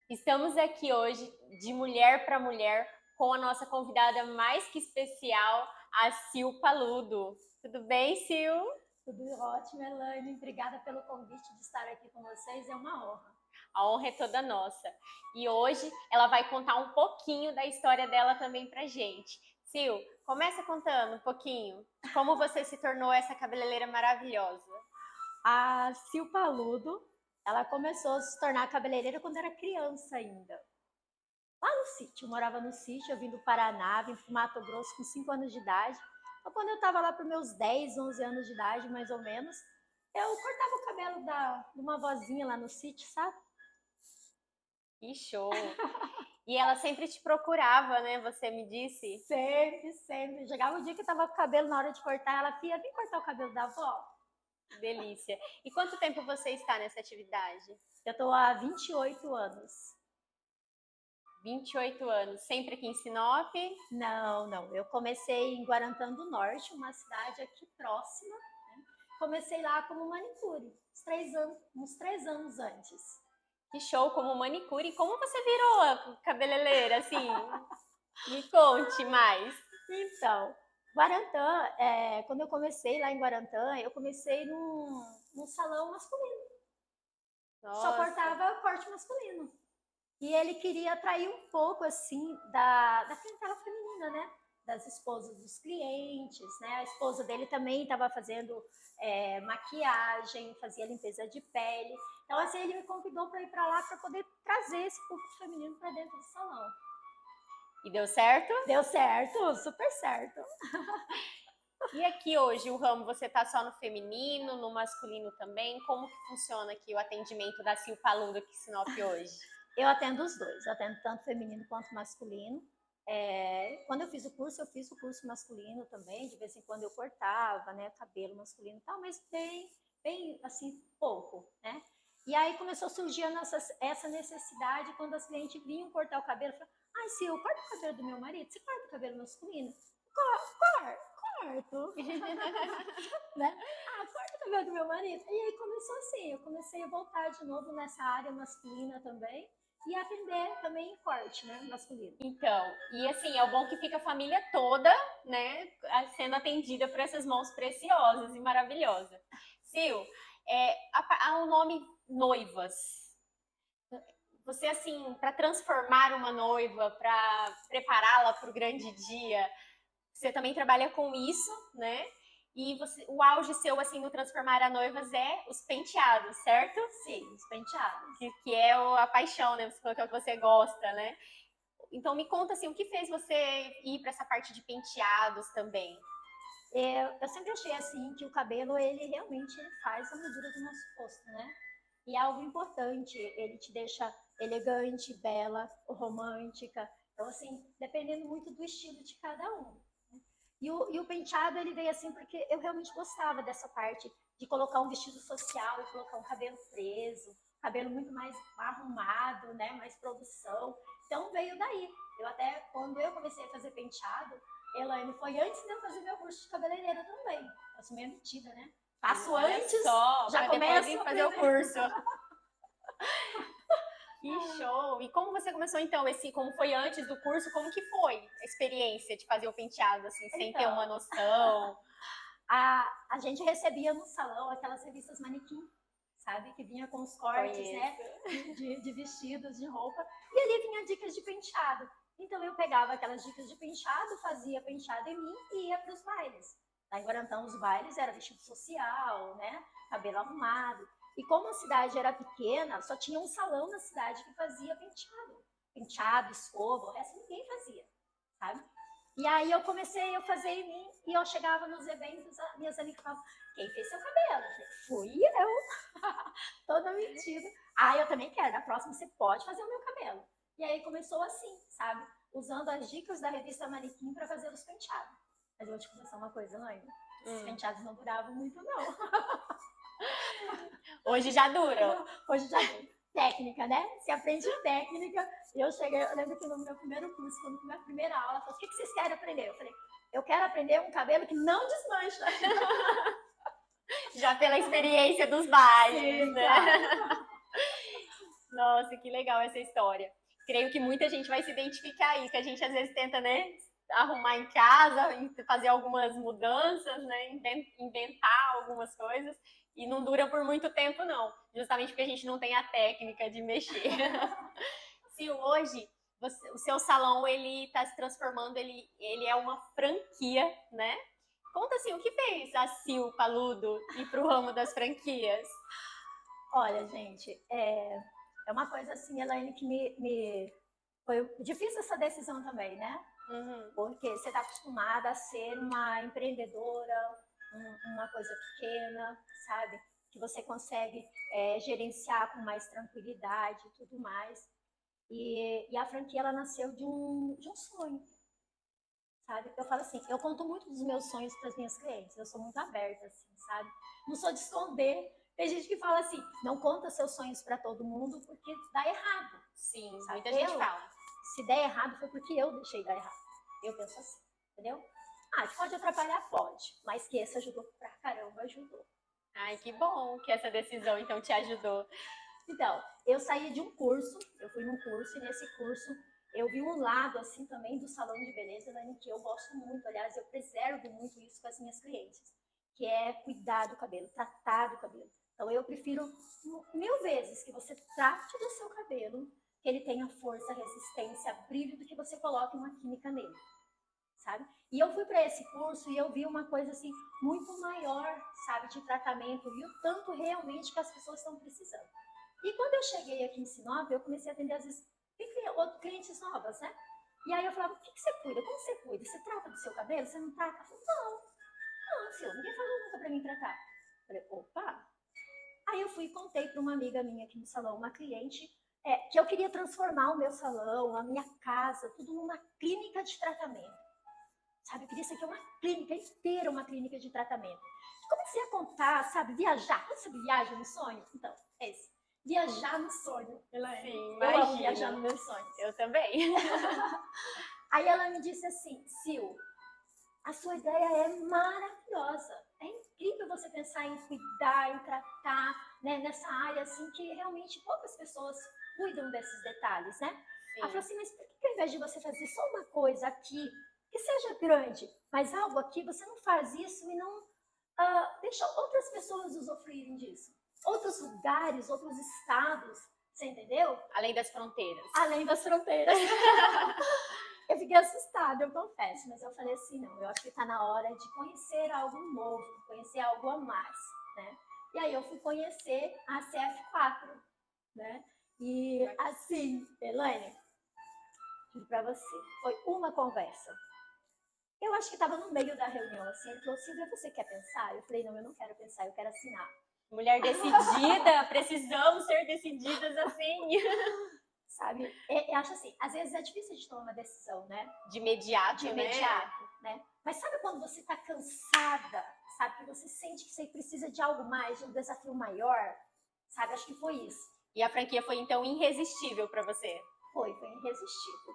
Estamos aqui hoje, de mulher para mulher, com a nossa convidada mais que especial, a Sil Paludo. Tudo bem, Sil? Tudo ótimo, Elaine. Obrigada pelo convite de estar aqui com vocês. É uma honra. A honra é toda nossa. E hoje ela vai contar um pouquinho da história dela também pra gente. Sil, começa contando um pouquinho de como você se tornou essa cabeleireira maravilhosa. A Sil Paludo, ela começou a se tornar cabeleireira quando era criança ainda. Lá no sítio, eu morava no sítio, eu vim do Paraná, vim para o Mato Grosso com 5 anos de idade. Então, quando eu estava lá para meus 10, 11 anos de idade, mais ou menos, eu cortava o cabelo de uma vozinha lá no sítio, sabe? Que show! E ela sempre te procurava, né? Você me disse? Sempre, sempre. Chegava o dia que eu tava com o cabelo na hora de cortar, ela, filha, vem cortar o cabelo da avó. Delícia. E quanto tempo você está nessa atividade? Eu tô há 28 anos. 28 anos. Sempre aqui em Sinop? Não. Eu comecei em Guarantã do Norte, uma cidade aqui próxima. Né? Comecei lá como manicure, uns 3 anos antes. Que show, como manicure. E como você virou cabeleireira, assim? Me conte mais. Então, Guarantã, quando eu comecei lá em Guarantã, eu comecei num salão masculino. Nossa. Só cortava corte masculino. E ele queria atrair um pouco, assim, da clientela feminina, né? Das esposas dos clientes, né? A esposa dele também estava fazendo maquiagem, fazia limpeza de pele. Então, assim, ele me convidou para ir para lá para poder trazer esse público feminino para dentro do salão. E deu certo? Deu certo, super certo. E aqui hoje, o ramo, você tá só no feminino, no masculino também? Como que funciona aqui o atendimento da Sil Paludo aqui em Sinop hoje? Eu atendo os dois, eu atendo tanto feminino quanto masculino. Quando eu fiz o curso masculino também, de vez em quando eu cortava, né, cabelo masculino e tal, mas bem assim, pouco, né? E aí começou a surgir essa necessidade quando as clientes vinham cortar o cabelo, falavam, ai, Sil, corta o cabelo do meu marido, você corta o cabelo masculino? Corto. Né? Corta o cabelo do meu marido. E aí começou assim, eu comecei a voltar de novo nessa área masculina também, e atender também em corte, né, masculino. Então, e assim, é o bom que fica a família toda, né, sendo atendida por essas mãos preciosas e maravilhosas. Sil, o nome Noivas, você assim, para transformar uma noiva, para prepará-la para o grande dia, você também trabalha com isso, né? E o auge seu, assim, no transformar a noivas é os penteados, certo? Sim, os penteados. Que é a paixão, né? Você falou que é o que você gosta, né? Então me conta, assim, o que fez você ir para essa parte de penteados também? Eu sempre achei, assim, que o cabelo, ele realmente faz a medida do nosso rosto, né? E é algo importante, ele te deixa elegante, bela, romântica. Então, assim, dependendo muito do estilo de cada um. E o penteado, ele veio assim porque eu realmente gostava dessa parte de colocar um vestido social e colocar um cabelo preso, cabelo muito mais arrumado, né, mais produção. Então veio daí. Eu até, quando eu comecei a fazer penteado, Elaine, foi antes de eu fazer meu curso de cabeleireira também. Eu sou meio metida, né? Faço antes, só, já começo a fazer o curso. Que show! E como você começou então, como foi antes do curso, como que foi a experiência de fazer o penteado, assim, sem ter uma noção? A gente recebia no salão aquelas revistas manequim, sabe? Que vinha com os cortes, né? De vestidos, de roupa. E ali vinha dicas de penteado. Então eu pegava aquelas dicas de penteado, fazia penteado em mim e ia para os bailes. Lá em Guarantã, os bailes era vestido social, né? Cabelo arrumado. E como a cidade era pequena, só tinha um salão na cidade que fazia penteado. Penteado, escova, o resto ninguém fazia, sabe? E aí eu comecei a fazer em mim e eu chegava nos eventos, minhas amigas falavam, quem fez seu cabelo? Eu falei, fui eu. Toda mentira. Eu também quero, na próxima você pode fazer o meu cabelo. E aí começou assim, sabe? Usando as dicas da revista Manequim para fazer os penteados. Mas eu vou te confessar uma coisa, Laine. Esses penteados não duravam muito, não. Hoje já dura. Hoje já dura. Técnica, né? Se aprende técnica. Eu lembro que no meu primeiro curso, quando na primeira aula, ela falou, o que vocês querem aprender? Eu falei, eu quero aprender um cabelo que não desmancha. Já pela experiência dos bailes, sim, né? claro. Nossa, que legal essa história. Creio que muita gente vai se identificar aí, que a gente às vezes tenta, né, arrumar em casa, fazer algumas mudanças, né, inventar algumas coisas e não dura por muito tempo não, justamente porque a gente não tem a técnica de mexer. Se hoje o seu salão ele está se transformando, ele é uma franquia, né? Conta assim, o que fez a Sil Paludo ir para o ramo das franquias? Olha, gente, é uma coisa assim, Elaine, que foi difícil essa decisão também, né? Uhum. Porque você está acostumada a ser uma empreendedora, uma coisa pequena, sabe? Que você consegue gerenciar com mais tranquilidade e tudo mais. E a franquia, ela nasceu de um sonho, sabe? Eu falo assim, eu conto muito dos meus sonhos para as minhas clientes, eu sou muito aberta, assim, sabe? Não sou de esconder. Tem gente que fala assim, não conta seus sonhos para todo mundo porque dá errado. Sim, sabe? muita gente fala. Se der errado foi porque eu deixei dar errado. Eu penso assim, entendeu? Ah, pode atrapalhar? Pode. Mas que esse ajudou pra caramba, ajudou. Ai, que bom que essa decisão então te ajudou. Então, eu saí de um curso, eu fui num curso, e nesse curso eu vi um lado, assim, também do salão de beleza, né, que eu gosto muito, aliás, eu preservo muito isso com as minhas clientes, que é cuidar do cabelo, tratar do cabelo. Então, eu prefiro 1000 vezes que você trate do seu cabelo, que ele tenha força, resistência, brilho, do que você coloque uma química nele, sabe? E eu fui para esse curso e eu vi uma coisa, assim, muito maior, sabe, de tratamento, e o tanto realmente que as pessoas estão precisando. E quando eu cheguei aqui em Sinop, eu comecei a atender, às vezes, clientes novas, né? E aí eu falava, o que você cuida? Como você cuida? Você trata do seu cabelo? Você não trata? Eu falei, não, filho, ninguém falou nunca pra mim tratar. Eu falei, opa. Aí eu fui e contei para uma amiga minha aqui no salão, uma cliente, que eu queria transformar o meu salão, a minha casa, tudo numa clínica de tratamento. Sabe, eu queria ser aqui uma clínica inteira, uma clínica de tratamento. Como você ia contar, sabe, viajar? Quando você viaja no sonho? Então, é esse. Viajar no sonho, Elaine. Sim, eu amo viajar no meu sonho. Eu também. Aí ela me disse assim, Sil, a sua ideia é maravilhosa. É incrível você pensar em cuidar, em tratar, né, nessa área assim que realmente poucas pessoas cuidam desses detalhes, né? Sim. Ela falou assim, mas por que ao invés de você fazer só uma coisa aqui, que seja grande, mas algo aqui, você não faz isso e não deixa outras pessoas usufruírem disso? Outros lugares, outros estados, você entendeu? Além das fronteiras. Além das fronteiras. Eu fiquei assustada, eu confesso, mas eu falei assim, não, eu acho que está na hora de conhecer algo novo, conhecer algo a mais, né? E aí eu fui conhecer a CF4, né? E assim, Elaine, juro pra você, foi uma conversa. Eu acho que estava no meio da reunião, assim, ele falou, Silvia, você quer pensar? Eu falei, não, eu não quero pensar, eu quero assinar. Mulher decidida, precisamos ser decididas assim. Sabe, eu acho assim, às vezes é difícil de tomar uma decisão, né? De imediato, né? Mas sabe quando você tá cansada, sabe, que você sente que você precisa de algo mais, de um desafio maior, sabe? Acho que foi isso. E a franquia foi, então, irresistível para você? Foi irresistível.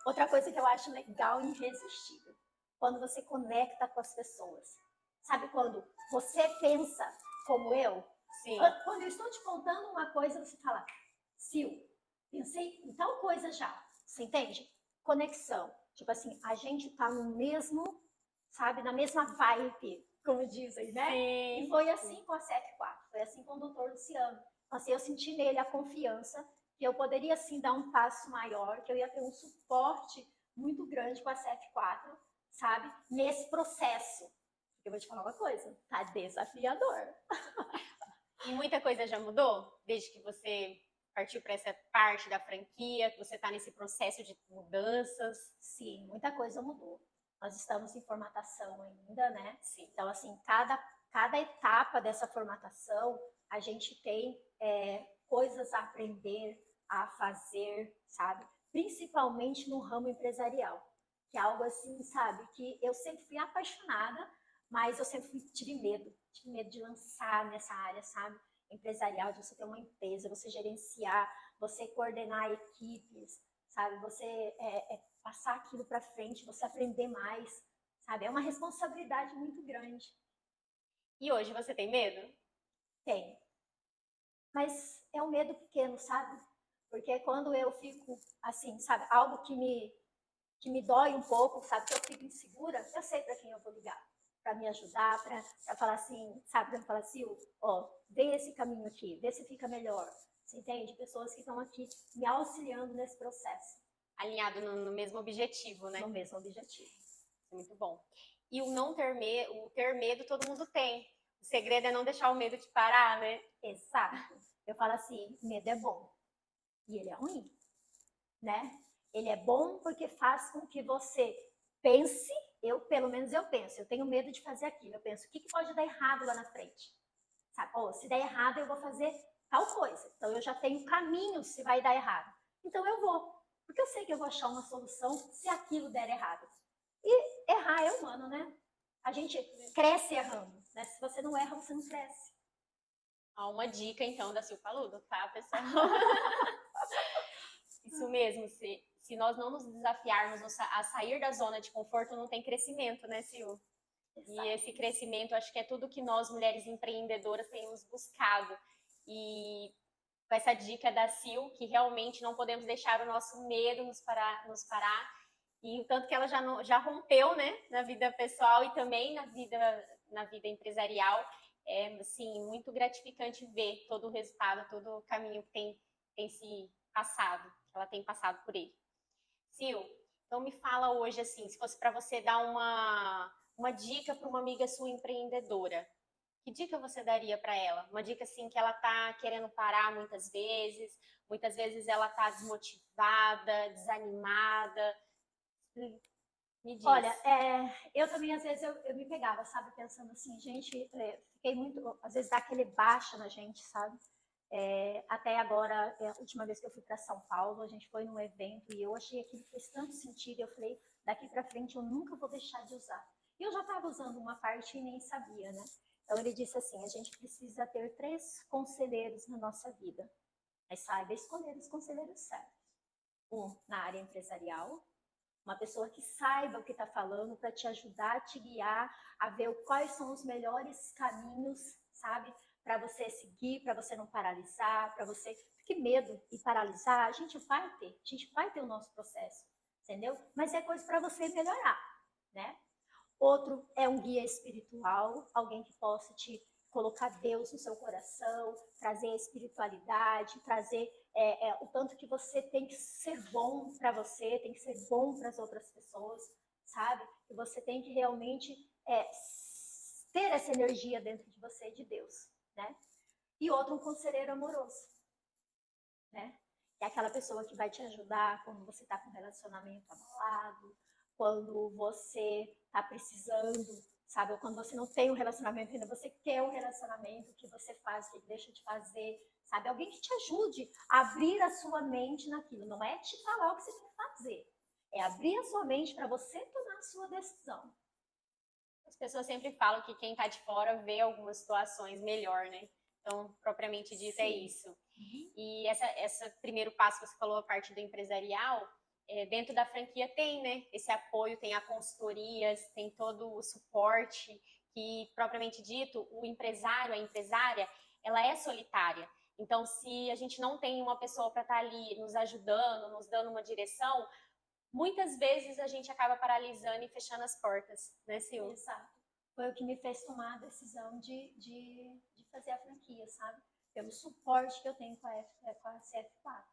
Outra coisa que eu acho legal e irresistível, quando você conecta com as pessoas. Sabe quando você pensa como eu? Sim. Quando eu estou te contando uma coisa, você fala, Sil, pensei em tal coisa já. Você entende? Conexão. Tipo assim, a gente tá no mesmo, sabe, na mesma vibe, como dizem, né? Sim. E foi assim com a CF4, foi assim com o doutor Luciano. Assim, eu senti nele a confiança que eu poderia, sim, dar um passo maior, que eu ia ter um suporte muito grande com a CF4, sabe? Nesse processo. Eu vou te falar uma coisa, tá desafiador. E muita coisa já mudou? Desde que você partiu para essa parte da franquia, que você está nesse processo de mudanças? Sim, muita coisa mudou. Nós estamos em formatação ainda, né? Sim. Então, assim, cada etapa dessa formatação, a gente tem coisas a aprender, a fazer, sabe? Principalmente no ramo empresarial, que é algo assim, sabe? Que eu sempre fui apaixonada, mas eu sempre tive medo de lançar nessa área, sabe? Empresarial, de você ter uma empresa, você gerenciar, você coordenar equipes, sabe? Você passar aquilo para frente, você aprender mais, sabe? É uma responsabilidade muito grande. E hoje você tem medo? Tem. Mas é um medo pequeno, sabe? Porque quando eu fico assim, sabe, algo que me dói um pouco, sabe, que eu fico insegura, eu sei para quem eu vou ligar, para me ajudar, para falar assim, sabe, para falar assim, ó, vê esse caminho aqui, vê se fica melhor. Você entende? Pessoas que estão aqui me auxiliando nesse processo. Alinhado no mesmo objetivo, né? No mesmo objetivo. Muito bom. E o não ter medo, o ter medo todo mundo tem. O segredo é não deixar o medo te parar, né? Exato. Eu falo assim, medo é bom e ele é ruim, né? Ele é bom porque faz com que você pense, pelo menos eu penso, eu tenho medo de fazer aquilo, eu penso, o que pode dar errado lá na frente? Sabe? Oh, se der errado, eu vou fazer tal coisa. Então eu já tenho caminho se vai dar errado. Então eu vou, porque eu sei que eu vou achar uma solução se aquilo der errado. E errar é humano, né? A gente cresce errando, né? Se você não erra, você não cresce. Uma dica, então, da Sil Paludo, tá, pessoal? Isso mesmo, se nós não nos desafiarmos a sair da zona de conforto, não tem crescimento, né, Sil? E esse crescimento, acho que é tudo que nós, mulheres empreendedoras, temos buscado. E com essa dica da Sil, que realmente não podemos deixar o nosso medo nos parar. E o tanto que ela já rompeu, né, na vida pessoal e também na vida empresarial. É, assim, muito gratificante ver todo o resultado, todo o caminho que tem se passado, que ela tem passado por ele. Sil, então me fala hoje, assim, se fosse para você dar uma dica para uma amiga sua empreendedora, que dica você daria para ela? Uma dica, assim, que ela tá querendo parar muitas vezes ela tá desmotivada, desanimada. Me diz. Olha, eu também, às vezes, eu me pegava, sabe, pensando assim, gente, fiquei muito, às vezes dá aquele baixa na gente, sabe? Até agora, a última vez que eu fui para São Paulo, a gente foi num evento e eu achei aquilo que fez tanto sentido, eu falei, daqui para frente eu nunca vou deixar de usar. E eu já estava usando uma parte e nem sabia, né? Então ele disse assim, a gente precisa ter 3 conselheiros na nossa vida, mas saiba escolher os conselheiros certos. Um, na área empresarial, uma pessoa que saiba o que está falando para te ajudar, te guiar a ver quais são os melhores caminhos, sabe? Para você seguir, para você não paralisar, para você... Porque medo e paralisar, a gente vai ter o nosso processo, entendeu? Mas é coisa para você melhorar, né? Outro é um guia espiritual, alguém que possa te colocar Deus no seu coração, trazer a espiritualidade, trazer o tanto que você tem que ser bom para você, tem que ser bom para as outras pessoas, sabe? Que você tem que realmente ter essa energia dentro de você, de Deus, né? E outro, um conselheiro amoroso, né? É aquela pessoa que vai te ajudar quando você está com um relacionamento abalado, quando você está precisando, sabe? Ou quando você não tem um relacionamento ainda, você quer um relacionamento, o que você faz, o que deixa de fazer, sabe? Alguém que te ajude a abrir a sua mente naquilo. Não é te falar o que você tem que fazer, é abrir a sua mente para você tomar a sua decisão. As pessoas sempre falam que quem está de fora vê algumas situações melhor, né? Então, propriamente dito, sim, é isso. Uhum. E essa primeiro passo que você falou, a parte do empresarial, dentro da franquia tem, né? Esse apoio, tem a consultoria, tem todo o suporte, que, propriamente dito, o empresário, a empresária, ela é solitária. Então, se a gente não tem uma pessoa para estar ali nos ajudando, nos dando uma direção, muitas vezes a gente acaba paralisando e fechando as portas, né, Sil? Exato. Foi o que me fez tomar a decisão de fazer a franquia, sabe? Pelo suporte que eu tenho com a CF4,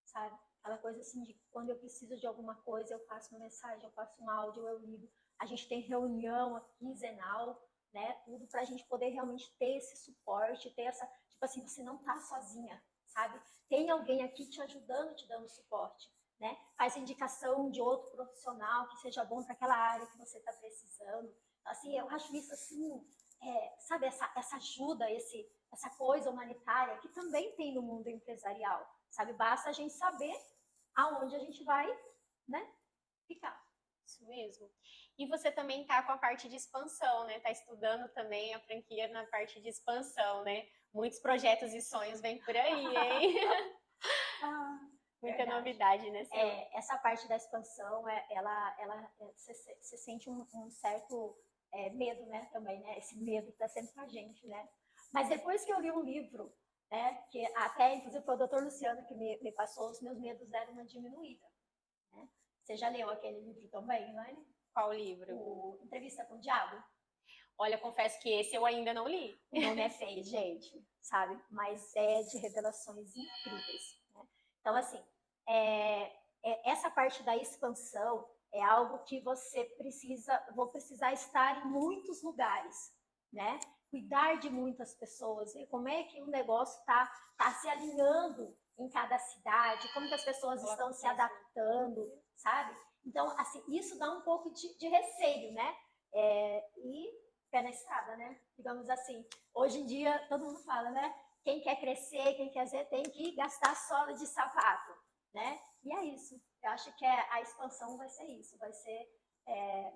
sabe? Aquela coisa assim de quando eu preciso de alguma coisa, eu faço uma mensagem, eu faço um áudio, eu ligo. A gente tem reunião quinzenal, né? Tudo pra gente poder realmente ter esse suporte, ter essa... Tipo assim, você não tá sozinha, sabe? Tem alguém aqui te ajudando, te dando suporte. Né? Faz indicação de outro profissional que seja bom para aquela área que você está precisando. Assim, eu acho isso assim, sabe, essa ajuda, essa coisa humanitária que também tem no mundo empresarial, sabe? Basta a gente saber aonde a gente vai, né, ficar. Isso mesmo. E você também tá com a parte de expansão, né? Tá estudando também a franquia na parte de expansão, né? Muitos projetos e sonhos vêm por aí, hein? Muita verdade. Novidade, né, Sil? Essa parte da expansão, você sente um certo medo, né, também, né? Esse medo que tá sempre com a gente, né? Mas depois que eu li um livro né? Que até, inclusive, foi o doutor Luciano que me passou, os meus medos deram uma diminuída. Né? Você já leu aquele livro também, Elaine? Qual livro? O Entrevista com o Diabo? Olha, confesso que esse eu ainda não li. O nome é feio, gente, sabe? Mas é de revelações incríveis. Né? Então, assim, essa parte da expansão é algo que vou precisar estar em muitos lugares, né? Cuidar de muitas pessoas, ver como é que o negócio tá se alinhando em cada cidade, como que as pessoas estão se adaptando, sabe? Então, assim, isso dá um pouco de receio, né? E pé na estrada, né? Digamos assim. Hoje em dia, todo mundo fala, né? Quem quer crescer, quem quer ser, tem que gastar sola de sapato, né? E é isso. Eu acho que a expansão vai ser isso, vai ser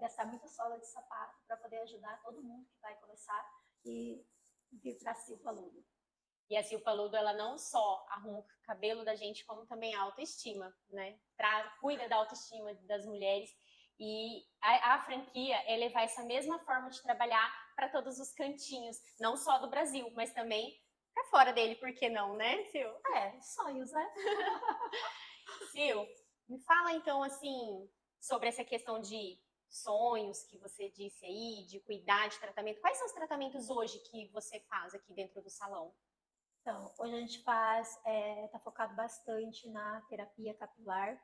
gastar muita sola de sapato para poder ajudar todo mundo que vai começar e vir para a Silva Ludo. E a Silva Ludo, ela não só arruma o cabelo da gente, como também a autoestima, né? Cuida da autoestima das mulheres. E a franquia é levar essa mesma forma de trabalhar para todos os cantinhos, não só do Brasil, mas também para fora dele, por que não, né, Sil? Sonhos, né? Sil, me fala então, assim, sobre essa questão de sonhos que você disse aí, de cuidar de tratamento. Quais são os tratamentos hoje que você faz aqui dentro do salão? Então, hoje a gente tá focado bastante na terapia capilar,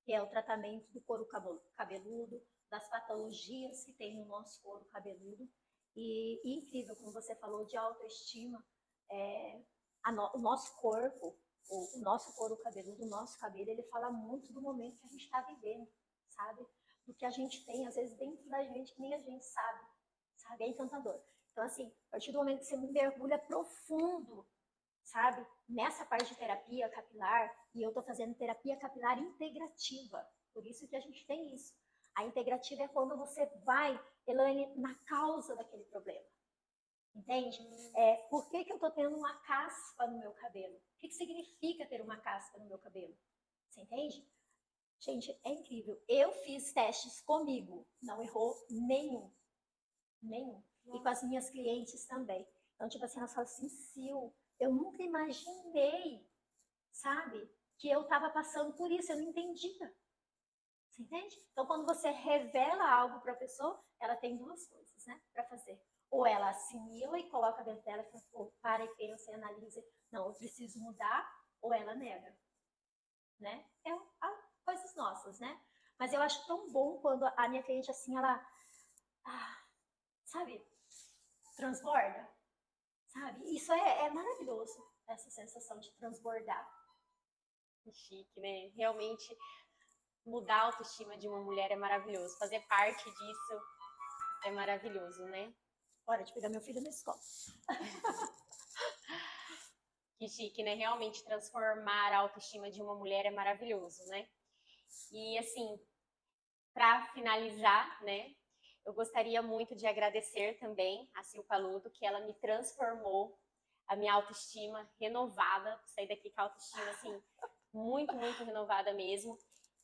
que é o tratamento do couro cabeludo, das patologias que tem no nosso couro cabeludo. E incrível, como você falou, de autoestima, o nosso corpo, o nosso couro cabeludo, o nosso cabelo, ele fala muito do momento que a gente está vivendo, sabe? Do que a gente tem, às vezes, dentro da gente, que nem a gente sabe, É encantador. Então, assim, a partir do momento que você mergulha profundo, sabe? Nessa parte de terapia capilar, e eu tô fazendo terapia capilar integrativa, por isso que a gente tem isso. A integrativa é quando você vai, Elaine, na causa daquele problema. Entende? Por que eu tô tendo uma caspa no meu cabelo? O que significa ter uma caspa no meu cabelo? Você entende? Gente, é incrível. Eu fiz testes comigo, não errou nenhum. Nenhum. E com as minhas clientes também. Então, tipo assim, elas falam assim, Sil, eu nunca imaginei, sabe, que eu estava passando por isso, eu não entendia. Você entende? Então, quando você revela algo para a pessoa, ela tem duas coisas, né, para fazer. Ou ela assimila e coloca dentro dela e fala, pô, para e pensa e analisa, não, eu preciso mudar, ou ela nega, né? Coisas nossas, né? Mas eu acho tão bom quando a minha cliente, assim, ela, sabe, transborda, sabe? Isso é maravilhoso, essa sensação de transbordar. Chique, né? Realmente mudar a autoestima de uma mulher é maravilhoso. Fazer parte disso é maravilhoso, né? Hora de pegar meu filho na escola. Que chique, né? Realmente transformar a autoestima de uma mulher é maravilhoso, né? E assim, para finalizar, né? Eu gostaria muito de agradecer também a Sil Paludo, que ela me transformou a minha autoestima renovada. Saí daqui com a autoestima, assim, muito, muito renovada mesmo.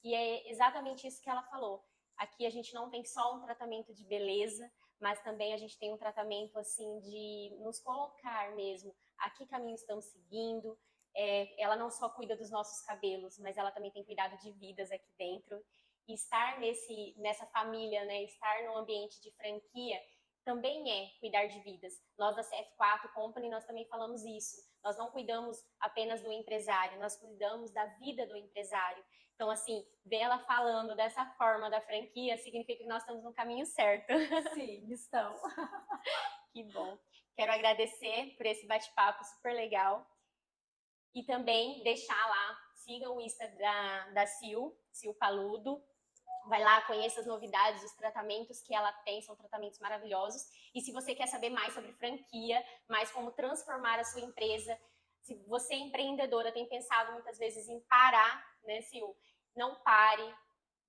E é exatamente isso que ela falou. Aqui a gente não tem só um tratamento de beleza, mas também a gente tem um tratamento, assim, de nos colocar mesmo. A que caminho estamos seguindo? Ela não só cuida dos nossos cabelos, mas ela também tem cuidado de vidas aqui dentro. E estar nessa família, né, estar no ambiente de franquia, também é cuidar de vidas. Nós da CF4 Company, nós também falamos isso. Nós não cuidamos apenas do empresário, nós cuidamos da vida do empresário. Então, assim, ver ela falando dessa forma da franquia significa que nós estamos no caminho certo. Sim, estão. Que bom. Quero agradecer por esse bate-papo super legal. E também deixar lá, sigam o Insta da Sil Paludo. Vai lá, conheça as novidades, os tratamentos que ela tem, são tratamentos maravilhosos. E se você quer saber mais sobre franquia, mais como transformar a sua empresa, se você é empreendedora, tem pensado muitas vezes em parar, né, Sil? Não pare,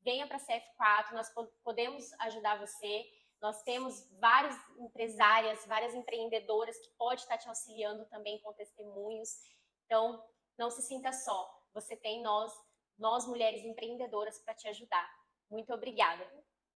venha para a CF4, nós podemos ajudar você. Nós temos várias empresárias, várias empreendedoras que podem estar te auxiliando também com testemunhos. Então, não se sinta só. Você tem nós mulheres empreendedoras, para te ajudar. Muito obrigada.